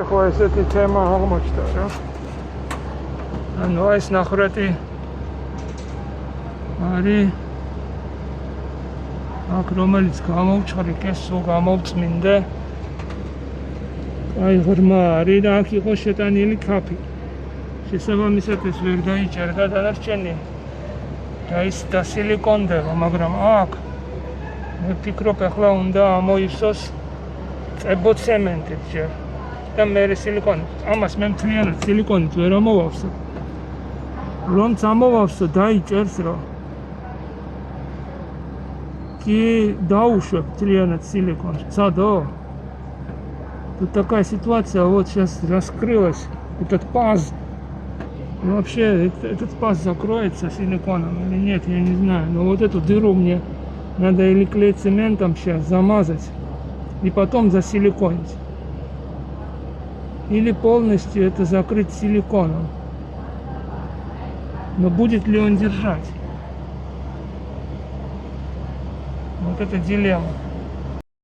ხო ესეთი თემა აღმოჩნდა რა. ანუ ეს ნახრეთი არის აქ რომელიც გამოვჩხრი კესო გამოვწმინდე. აი ღრმა არის და აქ იყო შეტანილი ქაფი. შესაბამისად ეს ვერ დაიჭერდა დანარჩენი და ის დასილიკონდება, მაგრამ აქ მე ვფიქრობ ახლა უნდა ამოივსოს წებოცემენტით ჯერ და მერე სილიკონით. ამას მე მთლიანად სილიკონით ვერ ამოვავსო. რომ წამოვავსო დაიჭერს რა. Ки даушев მთლიანად силикон. Цадо. Тут такая ситуация, вот сейчас раскрылась этот паз. Вообще этот паз закроется силиконом или нет, я не знаю. Но вот эту дыру мне надо или клеить цементом сейчас замазать и потом засиликонить. Или полностью это закрыть силиконом. Но будет ли он держать? Вот это дилемма.